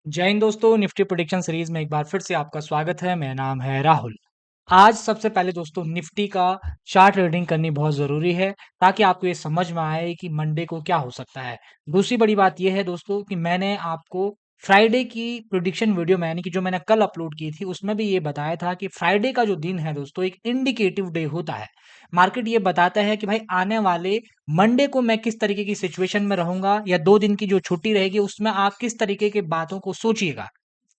जय हिंद दोस्तों, Nifty prediction series में एक बार फिर से आपका स्वागत है। मेरा नाम है राहुल। आज सबसे पहले दोस्तों निफ्टी का चार्ट रीडिंग करनी बहुत ज़रूरी है ताकि आपको ये समझ में आए कि मंडे को क्या हो सकता है। दूसरी बड़ी बात ये है दोस्तों कि मैंने आपको फ्राइडे की प्रेडिक्शन वीडियो यानी कि जो मैंने कल अपलोड की थी उसमें भी ये बताया था कि फ्राइडे का जो दिन है दोस्तों एक इंडिकेटिव डे होता है। मार्केट ये बताता है कि भाई आने वाले मंडे को मैं किस तरीके की सिचुएशन में रहूंगा या 2 दिन की जो छुट्टी रहेगी उसमें आप किस तरीके के बातों को सोचिएगा।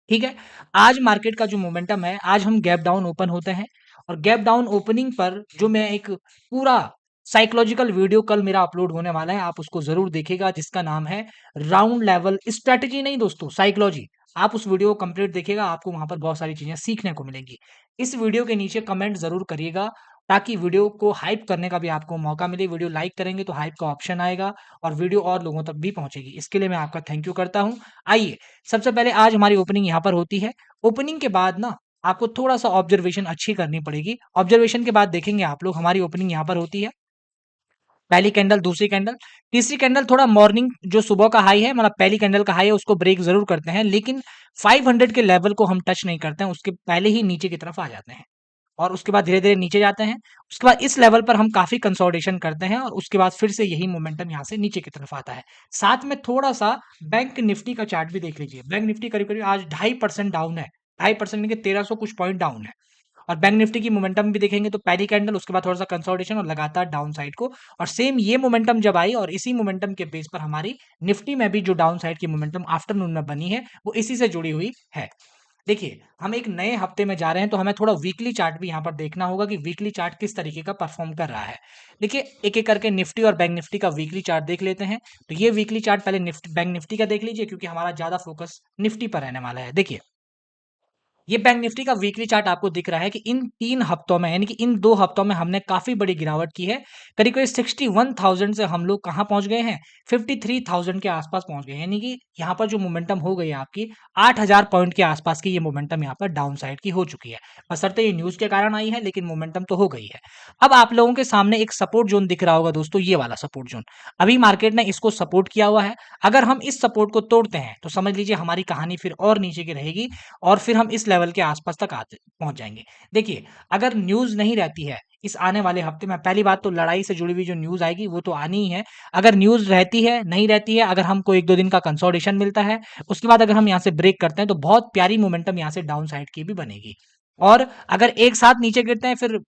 ठीक है? आज मार्केट का जो मोमेंटम है, आज हम गैप डाउन ओपन होते हैं और गैप डाउन ओपनिंग पर जो मैं एक पूरा साइकोलॉजिकल वीडियो कल मेरा अपलोड होने वाला है, आप उसको ज़रूर देखिएगा जिसका नाम है राउंड लेवल स्ट्रैटेजी नहीं दोस्तों, साइकोलॉजी। आप उस वीडियो को कंप्लीट देखिएगा, आपको वहाँ पर बहुत सारी चीज़ें सीखने को मिलेंगी। इस वीडियो के नीचे कमेंट ज़रूर करिएगा ताकि वीडियो को हाइप करने का भी आपको मौका मिले। वीडियो लाइक करेंगे तो हाइप का ऑप्शन आएगा और वीडियो और लोगों तक भी पहुँचेगी। इसके लिए मैं आपका थैंक यू करता हूँ। आइए सबसे पहले आज हमारी ओपनिंग यहाँ पर होती है। ओपनिंग के बाद ना आपको थोड़ा-सा ऑब्जर्वेशन अच्छी करनी पड़ेगी। ऑब्जर्वेशन के बाद देखेंगे आप लोग हमारी ओपनिंग यहाँ पर होती है। पहली कैंडल, दूसरी कैंडल, तीसरी कैंडल थोड़ा मॉर्निंग जो सुबह का हाई है मतलब पहली कैंडल का हाई है उसको ब्रेक ज़रूर करते हैं, लेकिन 500 के लेवल को हम टच नहीं करते हैं, उसके पहले ही नीचे की तरफ आ जाते हैं। और उसके बाद धीरे-धीरे नीचे जाते हैं। उसके बाद इस लेवल पर हम काफ़ी कंसोलिडेशन करते हैं और उसके बाद फिर से यही मोमेंटम यहाँ से नीचे की तरफ आता है। साथ में थोड़ा-सा बैंक निफ्टी का चार्ट भी देख लीजिए। बैंक निफ्टी करीब-करीब आज 2.5% डाउन है। 2.5% यानी कि 1300 कुछ पॉइंट डाउन है। और बैंक निफ्टी की मोमेंटम भी देखेंगे तो पहली कैंडल उसके बाद थोड़ा-सा कंसोलिडेशन और लगातार डाउन साइड को और सेम ये मोमेंटम जब आई और इसी मोमेंटम के बेस पर हमारी निफ्टी में भी जो डाउन साइड की मोमेंटम आफ्टरनून में बनी है, वो इसी से जुड़ी हुई है। देखिए, हम एक नए हफ्ते में जा रहे हैं तो हमें थोड़ा वीकली चार्ट भी यहाँ पर देखना होगा कि वीकली चार्ट किस तरीके का परफॉर्म कर रहा है। देखिए, एक-एक करके निफ्टी और बैंक निफ्टी का वीकली चार्ट देख लेते हैं। तो ये वीकली चार्ट पहले बैंक निफ्टी का देख लीजिए क्योंकि हमारा ज़्यादा फोकस निफ्टी पर रहने वाला है। देखिए, ये बैंक निफ्टी का वीकली चार्ट आपको दिख रहा है कि इन 3 हफ्तों में यानी कि इन 2 हफ्तों में हमने काफ़ी बड़ी गिरावट की है। करीब-करीब 61,000 से हम लोग कहाँ पहुँच गए हैं? 53,000 के आस-पास पहुँच गए हैं। यानी कि यहाँ पर जो मोमेंटम हो गई है आपकी 8,000 पॉइंट के आस-पास की ये मोमेंटम यहाँ पर डाउन साइड की हो चुकी है। बशर्ते ये न्यूज़ के कारण आई है लेकिन मोमेंटम तो हो गई है। अब आप लोगों के सामने एक सपोर्ट ज़ोन दिख रहा होगा दोस्तों, ये वाला सपोर्ट ज़ोन। अभी मार्केट ने इसको सपोर्ट किया हुआ है। अगर हम इस सपोर्ट को तोड़ते हैं तो समझ लीजिए हमारी कहानी फिर और नीचे की रहेगी और फिर हम इस लेवल के आसपास तक आते पहुंच जाएंगे। देखिए, अगर न्यूज़ नहीं रहती है इस आने वाले हफ्ते में, पहली बात तो लड़ाई से जुड़ी हुई जो न्यूज़ आएगी वो तो आनी ही है। अगर न्यूज़ रहती है, नहीं रहती है, अगर हमको 1-2 दिन का कंसोलिडेशन मिलता है, उसके बाद अगर हम यहाँ से ब्रेक करते हैं तो बहुत प्यारी मोमेंटम यहाँ से डाउन साइड की भी बनेगी। और अगर एक साथ नीचे गिरते हैं फिर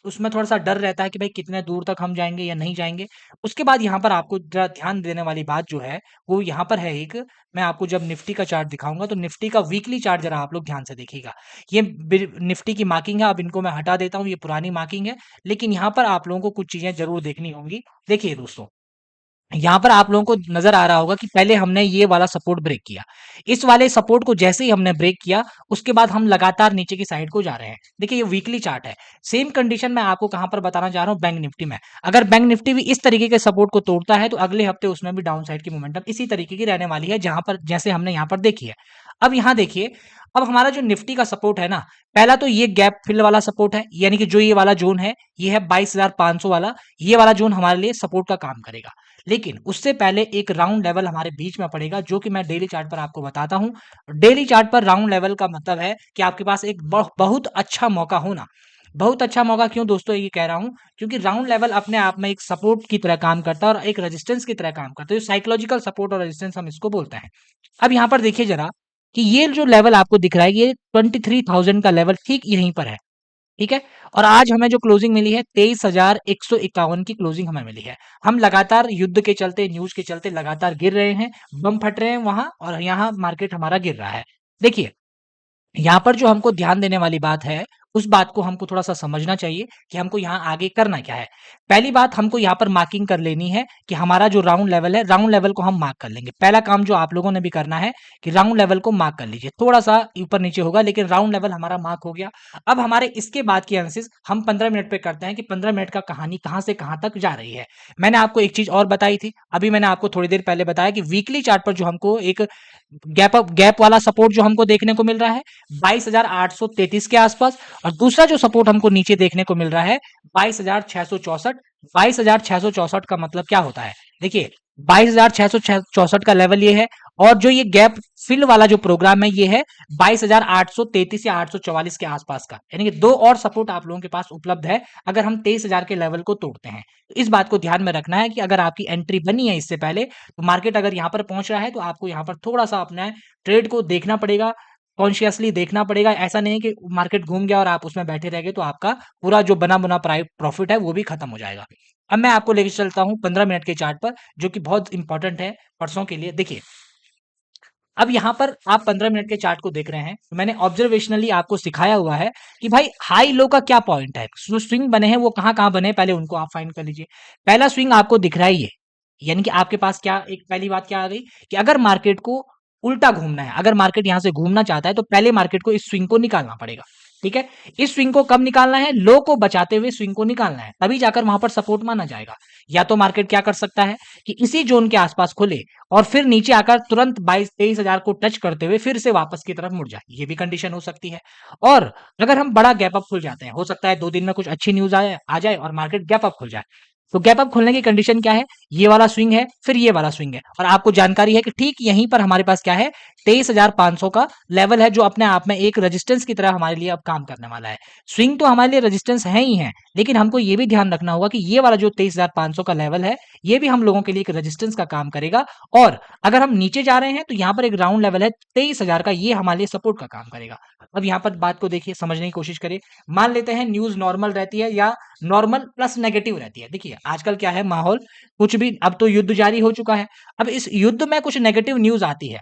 उसमें थोड़ा-सा डर रहता है कि भाई कितने दूर तक हम जाएँगे या नहीं जाएँगे। उसके बाद यहाँ पर आपको ज़रा ध्यान देने वाली बात जो है, वो यहाँ पर है एक, मैं आपको जब निफ्टी का चार्ट दिखाऊँगा तो निफ्टी का वीकली चार्ट ज़रा आप लोग ध्यान से देखिएगा। ये निफ्टी की मार्किंग है, अब इनको मैं हटा देता हूँ, ये पुरानी मार्किंग है, लेकिन यहाँ पर आप लोगों को कुछ चीज़ें ज़रूर देखनी होंगी। देखिए दोस्तों, यहाँ पर आप लोगों को नज़र आ रहा होगा कि पहले हमने ये वाला सपोर्ट ब्रेक किया। इस वाले सपोर्ट को जैसे ही हमने ब्रेक किया, उसके बाद हम लगातार नीचे की साइड को जा रहे हैं। देखिए, ये वीकली चार्ट है। सेम कंडीशन मैं आपको कहाँ पर बताना चाह रहा हूँ, बैंक निफ्टी में। अगर बैंक निफ्टी भी इस तरीके के सपोर्ट को तोड़ता है, तो अगले हफ्ते उसमें भी डाउन साइड की मोमेंटम इसी तरीके की रहने वाली है, जहाँ पर जैसे हमने यहाँ पर देखी है। अब यहाँ देखिए, अब हमारा जो निफ्टी का सपोर्ट है ना, पहला तो ये गैप फिल वाला सपोर्ट है, यानी कि जो ये वाला ज़ोन है, ये है 22,500 वाला, ये वाला ज़ोन हमारे लिए सपोर्ट का काम करेगा। लेकिन उससे पहले एक राउंड लेवल हमारे बीच में पड़ेगा जो कि मैं डेली चार्ट पर आपको बताता हूँ। डेली चार्ट पर राउंड लेवल का मतलब है कि आपके पास एक बहुत अच्छा मौका होना। बहुत अच्छा मौका क्यों दोस्तों ये कह रहा हूँ? क्योंकि राउंड लेवल अपने आप में एक सपोर्ट की तरह काम करता है और एक रेजिस्टेंस की तरह काम करता है। तो साइकोलॉजिकल सपोर्ट और रेजिस्टेंस हम इसको बोलते हैं। अब यहाँ पर देखिए ज़रा कि ये जो लेवल आपको दिख रहा है ये 23,000 का लेवल ठीक यहीं पर है। ठीक है? और आज हमें जो क्लोजिंग मिली है 23,151 की क्लोजिंग हमें मिली है। हम लगातार युद्ध के चलते, न्यूज़ के चलते लगातार गिर रहे हैं, बम फट रहे हैं वहाँ और यहाँ मार्केट हमारा गिर रहा है। देखिए, यहाँ पर जो हमको ध्यान देने वाली बात है, उस बात को हमको थोड़ा-सा समझना चाहिए कि हमको यहाँ आगे करना क्या है। पहली बात हमको यहाँ पर मार्किंग कर लेनी है कि हमारा जो राउंड लेवल है, राउंड लेवल को हम मार्क कर लेंगे। पहला काम जो आप लोगों ने भी करना है कि राउंड लेवल को मार्क कर लीजिए। थोड़ा-सा ऊपर-नीचे होगा लेकिन राउंड लेवल हमारा मार्क हो गया। अब हमारे इसके बाद की एनालिसिस हम 15 मिनट पे करते हैं कि 15 मिनट का कहानी कहाँ से कहाँ तक जा रही है। मैंने आपको एक चीज़ और बताई थी, अभी मैंने आपको थोड़ी देर पहले बताया कि वीकली चार्ट पर जो हमको एक गैप वाला सपोर्ट जो हमको देखने को मिल रहा है 22,833 के आसपास और दूसरा जो सपोर्ट हमको नीचे देखने को मिल रहा है 22,664। 22,664 का मतलब क्या होता है? देखिए 22,664 का लेवल ये है, और जो ये गैप फिल वाला जो प्रोग्राम है ये है 22,833 या 844 के आसपास का, यानी कि 2 और सपोर्ट आप लोगों के पास उपलब्ध है अगर हम 23,000 के लेवल को तोड़ते हैं। तो इस बात को ध्यान में रखना है कि अगर आपकी एंट्री बनी है इससे पहले, तो मार्केट अगर यहाँ पर पहुंच रहा है तो आपको यहाँ पर थोड़ा-सा अपना ट्रेड को देखना पड़ेगा, कॉन्शियसली देखना पड़ेगा। ऐसा नहीं है कि मार्केट घूम गया और आप उसमें बैठे रह गए तो आपका पूरा जो बना-बुना प्रॉफिट है वो भी खत्म हो जाएगा। अब मैं आपको लेके चलता हूँ 15 मिनट के चार्ट पर, जो कि बहुत इंपॉर्टेंट है परसों के लिए। देखिए, अब यहाँ पर आप 15 मिनट के चार्ट को देख रहे हैं, तो मैंने ऑब्जर्वेशनली आपको सिखाया हुआ है कि भाई हाई लो का क्या पॉइंट है, जो स्विंग बने हैं वो कहाँ-कहाँ बने हैं, पहले उनको आप फाइंड कर लीजिए। पहला स्विंग आपको दिख रहा है ये, यानी कि आपके पास क्या एक पहली बात क्या आ गई कि अगर मार्केट को उल्टा घूमना है, अगर मार्केट यहाँ से घूमना चाहता है तो पहले मार्केट को इस स्विंग को निकालना पड़ेगा। ठीक है, इस स्विंग को कब निकालना है, लो को बचाते हुए स्विंग को निकालना है, तभी जाकर वहां पर सपोर्ट माना जाएगा। या तो मार्केट क्या कर सकता है कि इसी जोन के आसपास खुले और फिर नीचे आकर तुरंत 22-23 हजार को टच करते हुए फिर से वापस की तरफ मुड़ जाए, ये भी कंडीशन हो सकती है। और अगर हम बड़ा गैप अप खुल जाते हैं, हो सकता है 2 दिन में कुछ अच्छी न्यूज आ जाए और मार्केट गैप अप खुल जाए। तो गैप अप खुलने की कंडीशन क्या है, ये वाला स्विंग है, फिर ये वाला स्विंग है, और आपको जानकारी है कि ठीक यहीं पर हमारे पास क्या है, 23,500 का लेवल है, जो अपने आप में एक रेजिस्टेंस की तरह हमारे लिए अब काम करने वाला है। स्विंग तो हमारे लिए रेजिस्टेंस है ही है, लेकिन हमको ये भी ध्यान रखना होगा कि ये वाला जो 23,500 का लेवल है, ये भी हम लोगों के लिए एक रेजिस्टेंस का काम करेगा। और अगर हम नीचे जा रहे हैं तो यहाँ पर एक राउंड लेवल है 23,000 का, ये हमारे लिए सपोर्ट का काम करेगा। अब यहाँ पर बात को देखिए, समझने की कोशिश करिए। मान लेते हैं न्यूज नॉर्मल रहती है या नॉर्मल प्लस नेगेटिव रहती है। देखिए आजकल क्या है माहौल, कुछ भी, अब तो युद्ध जारी हो चुका है, अब इस युद्ध में कुछ नेगेटिव न्यूज आती है।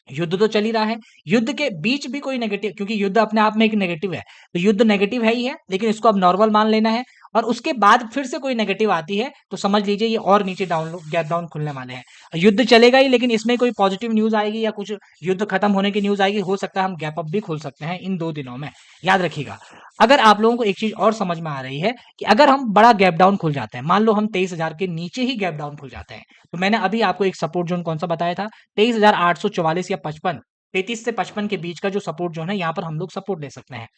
युद्ध तो चल ही रहा है, युद्ध के बीच भी कोई नेगेटिव, क्योंकि युद्ध अपने आप में एक नेगेटिव है, तो युद्ध नेगेटिव है ही है, लेकिन इसको अब नॉर्मल मान लेना है। और उसके बाद फिर से कोई नेगेटिव आती है तो समझ लीजिए ये और नीचे डाउन गैप डाउन खुलने वाले हैं। युद्ध चलेगा ही, लेकिन इसमें कोई पॉजिटिव न्यूज आएगी या कुछ युद्ध खत्म होने की न्यूज आएगी, हो सकता है हम गैप अप भी खोल सकते हैं इन 2 दिनों में। याद रखिएगा। अगर आप लोगों को एक चीज और समझ में आ रही है कि अगर हम बड़ा गैप डाउन खुल जाते हैं, मान लो हम 23,000 के नीचे ही गैप डाउन खुल जाते हैं, तो मैंने अभी आपको एक सपोर्ट जोन कौन सा बताया था, 23,844 या 55, 33 से 55 के बीच का जो सपोर्ट जोन है, यहाँ पर हम लोग सपोर्ट ले सकते हैं।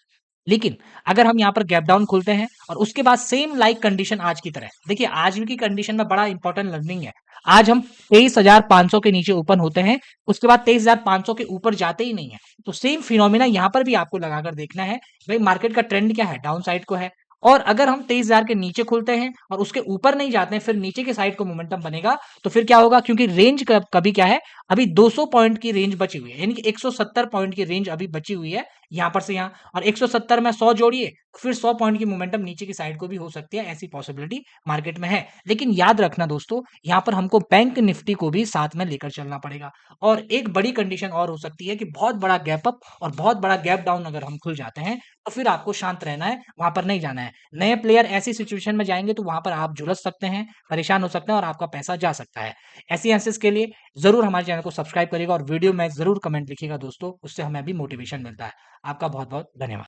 लेकिन अगर हम यहाँ पर गैप डाउन खोलते हैं और उसके बाद सेम लाइक कंडीशन आज की तरह, देखिए आज की कंडीशन में बड़ा इंपॉर्टेंट लर्निंग है। आज हम 23,500 के नीचे ओपन होते हैं, उसके बाद 23,500 के ऊपर जाते ही नहीं है, तो सेम फिनोमिना यहाँ पर भी आपको लगाकर देखना है। भाई मार्केट का ट्रेंड क्या है, डाउन साइड को है, और अगर हम 23,000 के नीचे खुलते हैं और उसके ऊपर नहीं जाते हैं, फिर नीचे के साइड को मोमेंटम बनेगा, तो फिर क्या होगा, क्योंकि रेंज कभी क्या है, अभी 200 पॉइंट की रेंज बची हुई है, यानी कि 170 पॉइंट की रेंज अभी बची हुई है यहाँ पर से यहाँ, और 170 में 100 जोड़िए, फिर 100 पॉइंट की मोमेंटम नीचे की साइड को भी हो सकती है, ऐसी पॉसिबिलिटी मार्केट में है। लेकिन याद रखना दोस्तों, यहाँ पर हमको बैंक निफ्टी को भी साथ में लेकर चलना पड़ेगा। और एक बड़ी कंडीशन और हो सकती है कि बहुत बड़ा गैप अप और बहुत बड़ा गैप डाउन अगर हम खुल जाते हैं, तो फिर आपको शांत रहना है, वहां पर नहीं जाना है। नए प्लेयर ऐसी सिचुएशन में जाएंगे तो वहां पर आप झुलस सकते हैं, परेशान हो सकते हैं और आपका पैसा जा सकता है। ऐसी एनालिसिस के लिए जरूर हमारे चैनल को सब्सक्राइब करिएगा और वीडियो में जरूर कमेंट लिखिएगा दोस्तों, उससे हमें भी मोटिवेशन मिलता है। आपका बहुत बहुत धन्यवाद।